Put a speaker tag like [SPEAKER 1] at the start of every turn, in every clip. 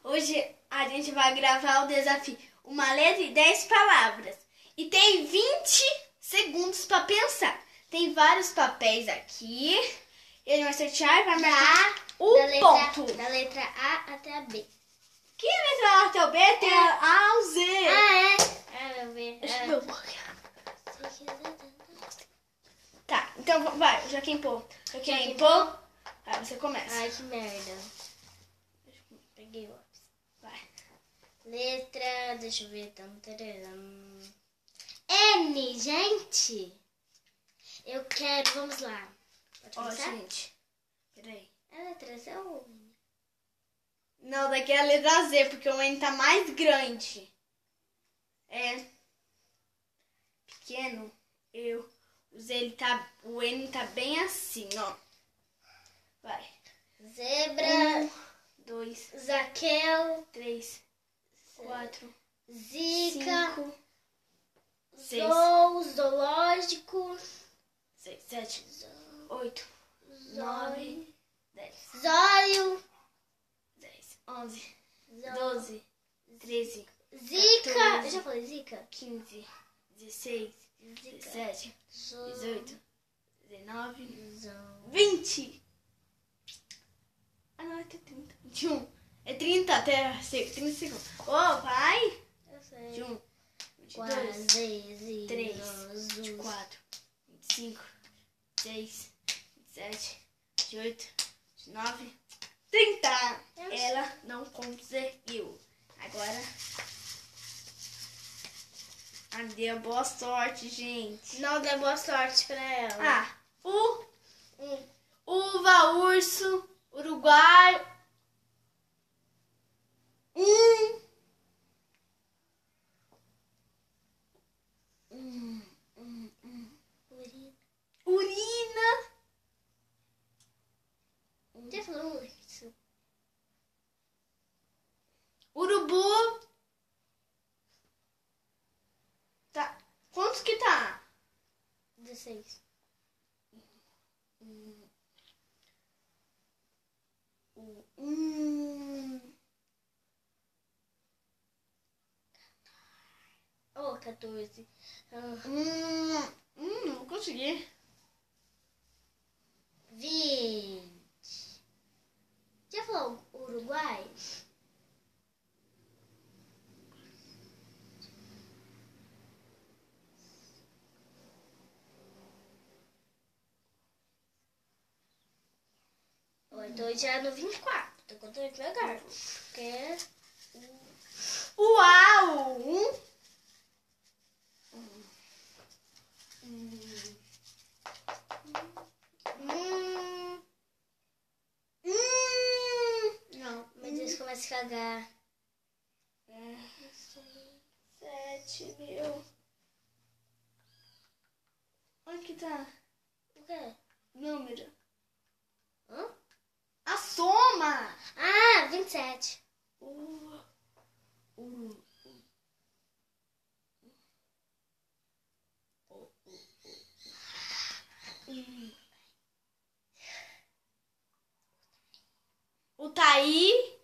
[SPEAKER 1] Hoje a gente vai gravar o desafio Uma Letra e 10 Palavras. E tem 20 segundos para pensar. Tem vários papéis aqui. Ele vai sortear e vai marcar o ponto.
[SPEAKER 2] Da letra A até a B.
[SPEAKER 1] Que letra A até o B? Tem a ao Z.
[SPEAKER 2] Eu vi.
[SPEAKER 1] Tá, então vai, Joaquim Pô. Joaquim Pô. Aí você começa.
[SPEAKER 2] Ai, que merda. Peguei o lápis.
[SPEAKER 1] Vai.
[SPEAKER 2] Letra, deixa eu ver. N, gente. Eu quero, vamos lá. Pode
[SPEAKER 1] Ó,
[SPEAKER 2] começar?
[SPEAKER 1] gente. Peraí.
[SPEAKER 2] É a letra Z ou...
[SPEAKER 1] Não, daqui é a letra Z, porque o N tá mais grande. É pequeno. O N tá bem assim, ó. Vai.
[SPEAKER 2] Zebra,
[SPEAKER 1] 2,
[SPEAKER 2] Zaqueu,
[SPEAKER 1] 3, 4,
[SPEAKER 2] Zica,
[SPEAKER 1] 5, 6,
[SPEAKER 2] Zoológico,
[SPEAKER 1] 6, 7, 8, 9, 10,
[SPEAKER 2] Zóio,
[SPEAKER 1] 10, 11, 12, 13,
[SPEAKER 2] Zica.
[SPEAKER 1] 14,
[SPEAKER 2] Eu já falei Zica?
[SPEAKER 1] 15, 16, 17, 18, 19, 20. Ah, não, até 30. 21. É 30 até 30 segundos. Ô, vai!
[SPEAKER 2] Eu sei.
[SPEAKER 1] 21, 22, 23, 24, 25, 26, 27, 28, 29, 30. Ela não conseguiu. Agora, deu boa sorte, gente.
[SPEAKER 2] Não dê boa sorte pra ela.
[SPEAKER 1] Uva, urso, Uruguai. Urina.
[SPEAKER 2] Já falou isso?
[SPEAKER 1] Urubu. Tá. Quantos que tá?
[SPEAKER 2] 16. Oh, 14.
[SPEAKER 1] Não consegui.
[SPEAKER 2] 20. Já falou Uruguai? Então já no 24. Tô contando devagar. Porque...
[SPEAKER 1] Uau! Não.
[SPEAKER 2] Mas eles começam a cagar.
[SPEAKER 1] 7 mil. Onde que tá?
[SPEAKER 2] O quê?
[SPEAKER 1] Número.
[SPEAKER 2] Hã?
[SPEAKER 1] A soma!
[SPEAKER 2] Ah, 27.
[SPEAKER 1] O Taí.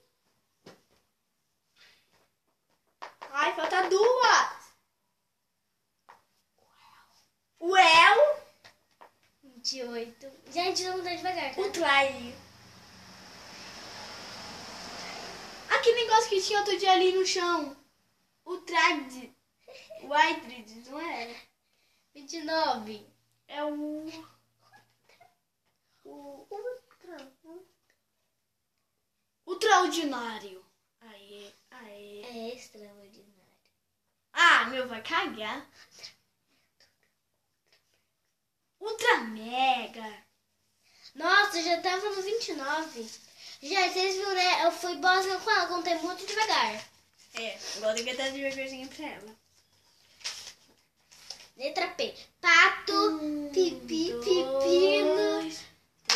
[SPEAKER 1] Ai, falta 2. O El.
[SPEAKER 2] 28. Gente, vamos dar devagar, tá?
[SPEAKER 1] O Traí. Aquele negócio que tinha outro dia ali no chão. O Trad. O Aitrid, não é?
[SPEAKER 2] 29.
[SPEAKER 1] É o ultraordinário. Aê.
[SPEAKER 2] É extraordinário.
[SPEAKER 1] Ah, meu, vai cagar. Ultra mega.
[SPEAKER 2] Nossa, já tava no 29. Já, vocês viram, né? Eu fui boazinha com ela, contei muito devagar.
[SPEAKER 1] É, agora tem que estar devagarzinho pra ela.
[SPEAKER 2] Letra P. Pato, pipi, pepino,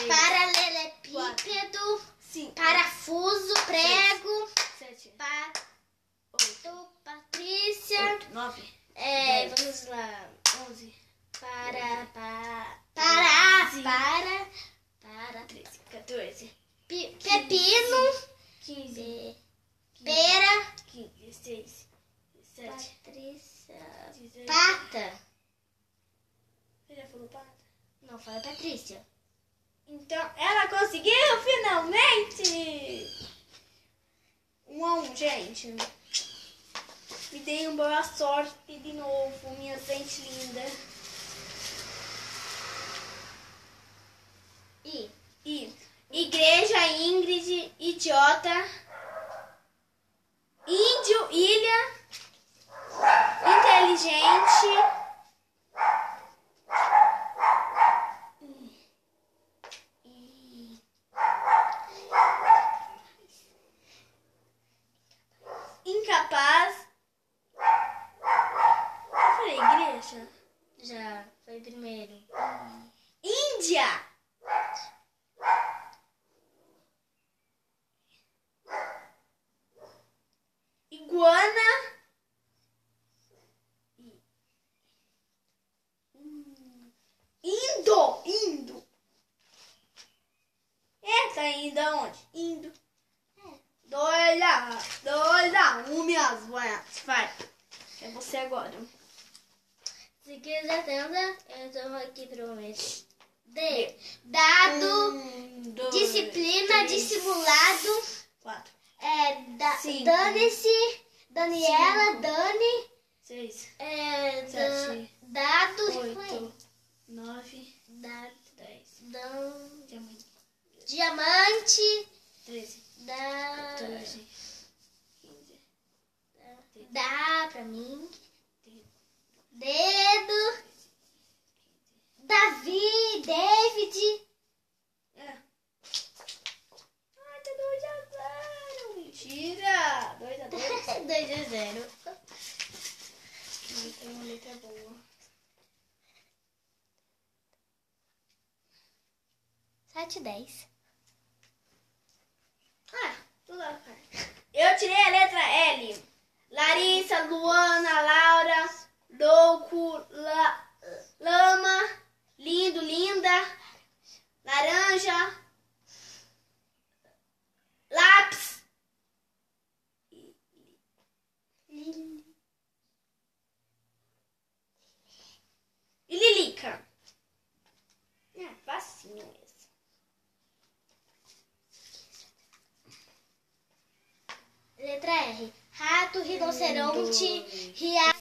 [SPEAKER 2] paralelepípedo,
[SPEAKER 1] 5,
[SPEAKER 2] parafuso, prego,
[SPEAKER 1] 7,
[SPEAKER 2] pato, Patrícia.
[SPEAKER 1] 8, 9,
[SPEAKER 2] Vamos lá.
[SPEAKER 1] 11,
[SPEAKER 2] Para,
[SPEAKER 1] 13, 14,
[SPEAKER 2] pepino,
[SPEAKER 1] 15, Você já falou pata?
[SPEAKER 2] Não, fala Patrícia.
[SPEAKER 1] Então, ela conseguiu finalmente! 1-1, gente. Me dei uma boa sorte de novo, minha gente linda. E igreja, Ingrid, idiota, índio, ilha, inteligente, incapaz. Eu falei igreja?
[SPEAKER 2] Já, foi primeiro.
[SPEAKER 1] Índia. Iguana. Indo. Tá indo aonde? Indo. 2-1, minhas boias. Vai. É você agora.
[SPEAKER 2] Se quiser tenta, eu tô aqui prometo. D. Dado,
[SPEAKER 1] 1, 2,
[SPEAKER 2] disciplina,
[SPEAKER 1] 3,
[SPEAKER 2] dissimulado.
[SPEAKER 1] 4, Cinco.
[SPEAKER 2] Dane-se, Daniela,
[SPEAKER 1] Cinco.
[SPEAKER 2] Dani.
[SPEAKER 1] 6,
[SPEAKER 2] 7, dado,
[SPEAKER 1] 8, 9,
[SPEAKER 2] dado,
[SPEAKER 1] 10.
[SPEAKER 2] diamante,
[SPEAKER 1] 13,
[SPEAKER 2] dá,
[SPEAKER 1] 14, 15.
[SPEAKER 2] dá pra mim, dedo, Davi, David.
[SPEAKER 1] Ai, tá 2-0. Mentira. 2-2.
[SPEAKER 2] 2-0.
[SPEAKER 1] Ai, tem uma letra boa.
[SPEAKER 2] 7-10.
[SPEAKER 1] Tudo lá, cara. Eu tirei a letra L. Larissa, Luana, Laura, louco, lama, lindo, linda, laranja, lápis e lilica. Facinho esse.
[SPEAKER 2] Letra R. Rato, rinoceronte, riacho.